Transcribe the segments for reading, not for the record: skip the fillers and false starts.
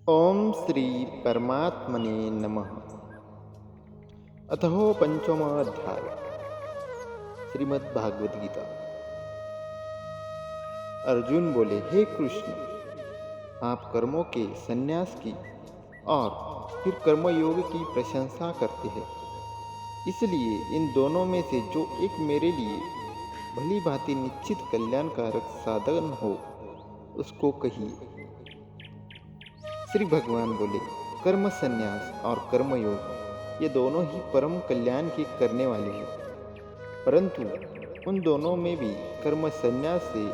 ओम श्री परमात्मने नमः। अथो पंचमोऽध्याय श्रीमद्भागवत गीता। अर्जुन बोले, हे कृष्ण, आप कर्मों के संन्यास की और फिर कर्मयोग की प्रशंसा करते हैं। इसलिए इन दोनों में से जो एक मेरे लिए भली भांति निश्चित कल्याणकारक साधन हो उसको कहिए। श्री भगवान बोले, कर्म संन्यास और कर्मयोग ये दोनों ही परम कल्याण के करने वाले हैं, परंतु उन दोनों में भी कर्म संन्यास से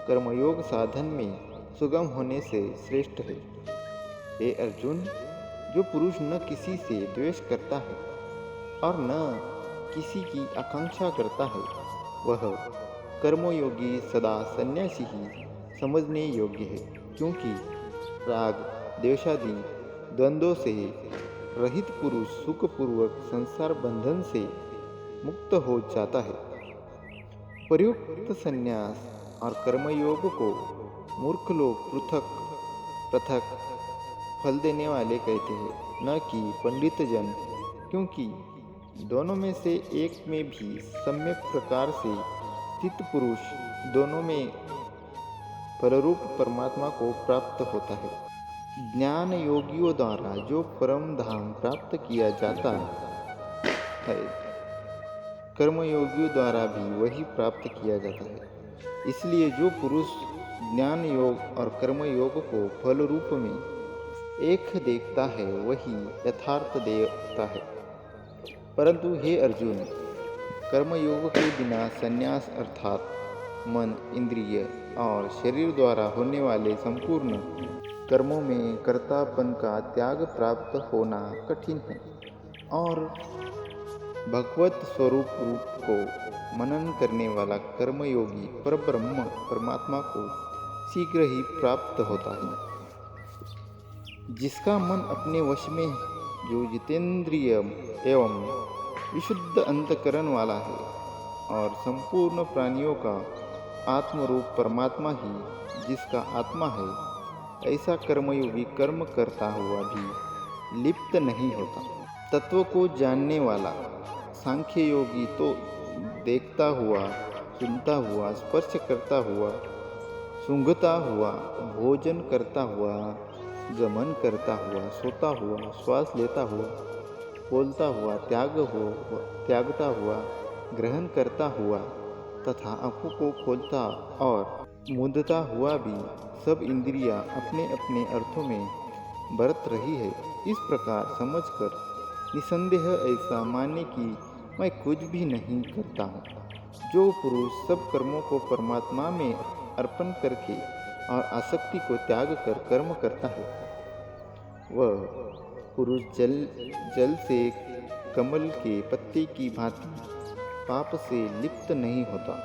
कर्मयोग साधन में सुगम होने से श्रेष्ठ है। हे अर्जुन, जो पुरुष न किसी से द्वेष करता है और न किसी की आकांक्षा करता है, वह कर्मयोगी सदा सन्यासी ही समझने योग्य है, क्योंकि राग द्वेषादि द्वंद्वों से रहित पुरुष सुखपूर्वक संसार बंधन से मुक्त हो जाता है। प्रयुक्त संन्यास और कर्मयोग को मूर्ख लोग पृथक पृथक फल देने वाले कहते हैं, न कि पंडित जन, क्योंकि दोनों में से एक में भी सम्यक प्रकार से स्थित पुरुष दोनों में फलरूप परमात्मा को प्राप्त होता है। ज्ञान योगियों द्वारा जो परम धाम प्राप्त किया जाता है, कर्मयोगियों द्वारा भी वही प्राप्त किया जाता है। इसलिए जो पुरुष ज्ञान योग और कर्मयोग को फल रूप में एक देखता है, वही यथार्थ देखता है। परंतु हे अर्जुन, कर्मयोग के बिना संन्यास अर्थात मन, इंद्रिय और शरीर द्वारा होने वाले संपूर्ण कर्मों में कर्तापन का त्याग प्राप्त होना कठिन है, और भगवत स्वरूप रूप को मनन करने वाला कर्मयोगी परब्रह्म परमात्मा को शीघ्र ही प्राप्त होता है। जिसका मन अपने वश में, जो जितेंद्रिय एवं विशुद्ध अंतकरण वाला है और संपूर्ण प्राणियों का आत्मरूप परमात्मा ही जिसका आत्मा है, ऐसा कर्मयोगी कर्म करता हुआ भी लिप्त नहीं होता। तत्व को जानने वाला सांख्य योगी तो देखता हुआ, सुनता हुआ, स्पर्श करता हुआ, सूंघता हुआ, भोजन करता हुआ, गमन करता हुआ, सोता हुआ, श्वास लेता हुआ, बोलता हुआ, त्यागता हुआ, ग्रहण करता हुआ तथा आँखों को खोलता और मूंदता हुआ भी सब इंद्रियां अपने अपने अर्थों में बरत रही है, इस प्रकार समझकर निसंदेह ऐसा माने कि मैं कुछ भी नहीं करता हूँ। जो पुरुष सब कर्मों को परमात्मा में अर्पण करके और आसक्ति को त्याग कर कर्म करता है, वह पुरुष जल से कमल के पत्ते की भांति पाप से लिप्त नहीं होता।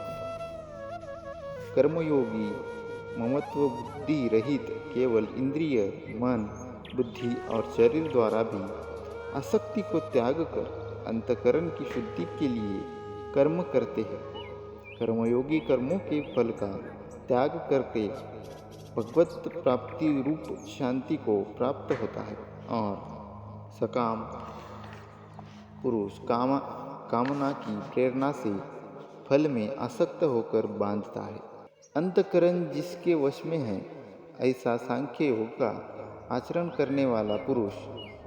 कर्मयोगी ममत्व बुद्धि रहित केवल इंद्रिय, मन, बुद्धि और शरीर द्वारा भी आसक्ति को त्याग कर अंतकरण की शुद्धि के लिए कर्म करते हैं। कर्मयोगी कर्मों के फल का त्याग करके भगवत प्राप्ति रूप शांति को प्राप्त होता है, और सकाम पुरुष कामना की प्रेरणा से फल में आसक्त होकर बांधता है। अंतकरण जिसके वश में है, ऐसा सांख्य योग का आचरण करने वाला पुरुष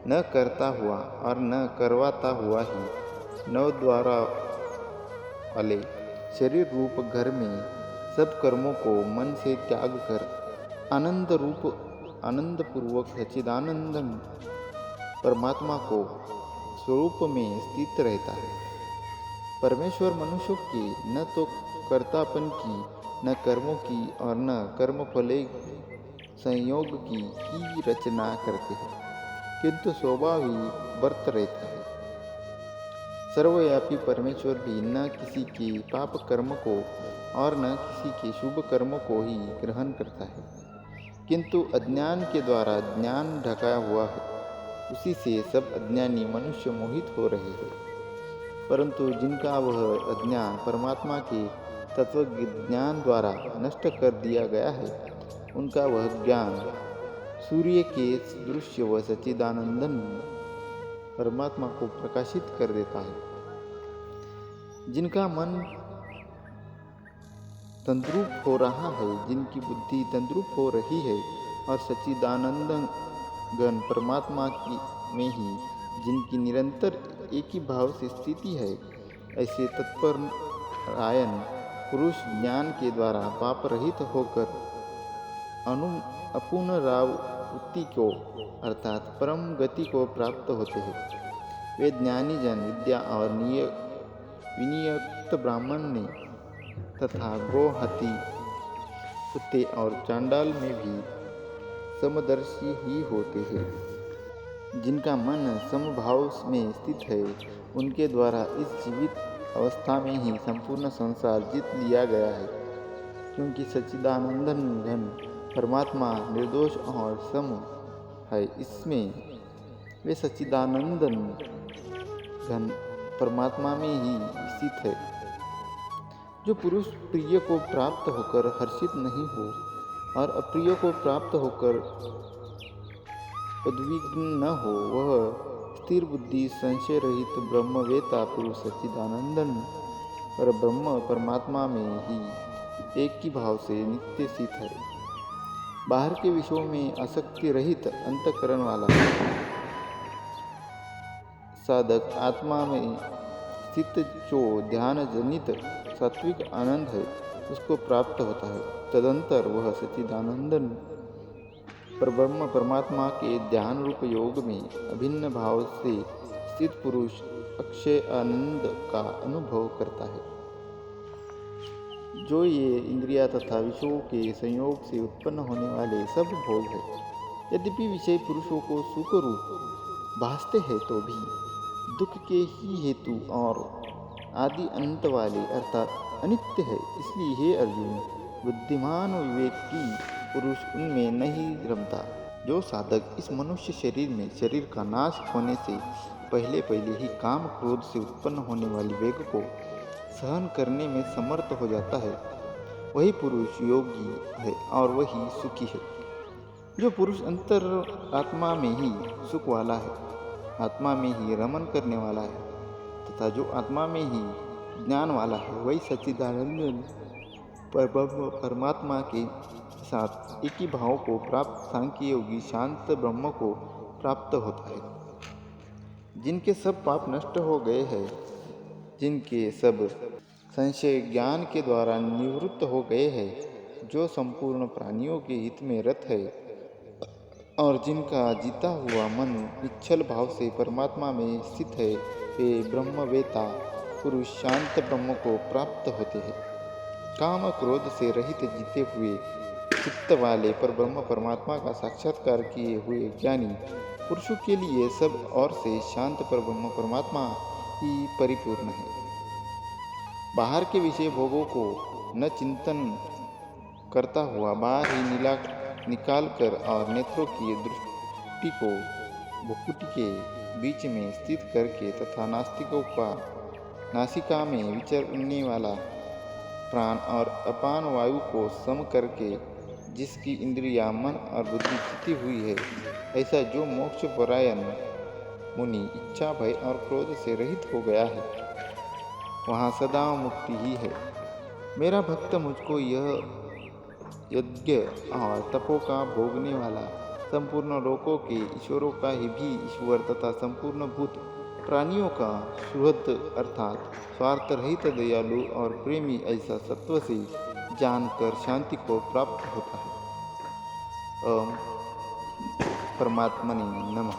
न करता हुआ और न करवाता हुआ ही नव द्वारा वाले शरीर रूप घर में सब कर्मों को मन से त्याग कर आनंद पूर्वक सच्चिदानंद परमात्मा को स्वरूप में स्थित रहता है। परमेश्वर मनुष्यों की न तो कर्तापन की, न कर्मों की और न कर्म फले संयोग की रचना करते हैं, किंतु स्वभाव ही वर्त रहता है। सर्वव्यापी परमेश्वर भी न किसी के पाप कर्म को और न किसी के शुभ कर्म को ही ग्रहण करता है, किंतु अज्ञान के द्वारा ज्ञान ढका हुआ है, उसी से सब अज्ञानी मनुष्य मोहित हो रहे हैं। परंतु जिनका वह अज्ञान परमात्मा के तत्व ज्ञान द्वारा नष्ट कर दिया गया है, उनका वह ज्ञान सूर्य के दृश्य व सच्चिदानंदन परमात्मा को प्रकाशित कर देता है। जिनका मन तंद्रुप हो रहा है, जिनकी बुद्धि तंद्रुप हो रही है और सच्चिदानंद गण परमात्मा की में ही जिनकी निरंतर एक ही भाव से स्थिति है, ऐसे तत्पर रायन पुरुष ज्ञान के द्वारा पाप रहित होकर अपुनरावृत्ति को अर्थात परम गति को प्राप्त होते हैं। वे ज्ञानी जन विद्या और विनियुक्त ब्राह्मण ने तथा गो, हाथी, कुत्ते और चांडाल में भी समदर्शी ही होते हैं। जिनका मन समभाव में स्थित है, उनके द्वारा इस जीवित अवस्था में ही संपूर्ण संसार जीत लिया गया है, क्योंकि सच्चिदानंदन घन परमात्मा निर्दोष और सम है। इसमें वे सच्चिदानंदन घन परमात्मा में ही स्थित है। जो पुरुष प्रिय को प्राप्त होकर हर्षित नहीं हो और अप्रिय को प्राप्त होकर उद्विग्न न हो, वह स्थिर बुद्धि संशय रहित ब्रह्मवेता पुरुष सच्चिदानंदन पर ब्रह्म परमात्मा में ही एक ही भाव से नित्य स्थित है। बाहर के विषयों में आसक्ति रहित अंतःकरण वाला साधक आत्मा में स्थित जो ध्यान जनित सात्विक आनंद है, उसको प्राप्त होता है। तदंतर वह सच्चिदानंदन परब्रह्म परमात्मा के ध्यान रूप योग में अभिन्न भाव से स्थित पुरुष अक्षय आनंद का अनुभव करता है। जो ये इंद्रिया तथा विषयों के संयोग से उत्पन्न होने वाले सब भोग है, यद्यपि विषय पुरुषों को सुख रूप भासते हैं, तो भी दुख के ही हेतु और आदि अंत वाले अर्थात अनित्य है। इसलिए हे अर्जुन, बुद्धिमान विवेकी पुरुष उनमें नहीं रमता। जो साधक इस मनुष्य शरीर में शरीर का नाश होने से पहले ही काम क्रोध से उत्पन्न होने वाली वेग को सहन करने में समर्थ हो जाता है, वही पुरुष योगी है और वही सुखी है। जो पुरुष अंतर आत्मा में ही सुख वाला है, आत्मा में ही रमन करने वाला है तथा जो आत्मा में ही ज्ञान वाला है, वही सच्चिदानंद परमात्मा के साथ एक ही भाव को प्राप्त सांख्य योगी शांत ब्रह्म को प्राप्त होता है। जिनके सब पाप नष्ट हो गए हैं, जिनके सब संशय ज्ञान के द्वारा निवृत्त हो गए हैं, जो संपूर्ण प्राणियों के हित में रत है और जिनका जीता हुआ मन निश्चल भाव से परमात्मा में स्थित है, वे ब्रह्मवेता पुरुष शांत ब्रह्म को प्राप्त होते हैं। काम क्रोध से रहित जीते हुए चित्त वाले पर ब्रह्म परमात्मा का साक्षात्कार किए हुए ज्ञानी पुरुषों के लिए सब और से शांत पर ब्रह्म परमात्मा ही परिपूर्ण है। बाहर के विषय भोगों को न चिंतन करता हुआ बाहर ही निकाल कर और नेत्रों की दृष्टि को भुकुटी के बीच में स्थित करके तथा नास्तिकों का नासिका में विचरने वाला प्राण और अपान वायु को सम करके जिसकी इंद्रिया मन और बुद्धि जीती हुई है, ऐसा जो मोक्ष परायण मुनि इच्छा भय और क्रोध से रहित हो गया है, वहाँ सदा मुक्ति ही है। मेरा भक्त मुझको यह यज्ञ और तपों का भोगने वाला संपूर्ण लोकों के ईश्वरों का ही भी ईश्वर तथा संपूर्ण भूत प्राणियों का सुहृद अर्थात स्वार्थ रहित दयालु और प्रेमी ऐसा सत्व से जानकर शांति को प्राप्त होता है। ओम परमात्मने नमः।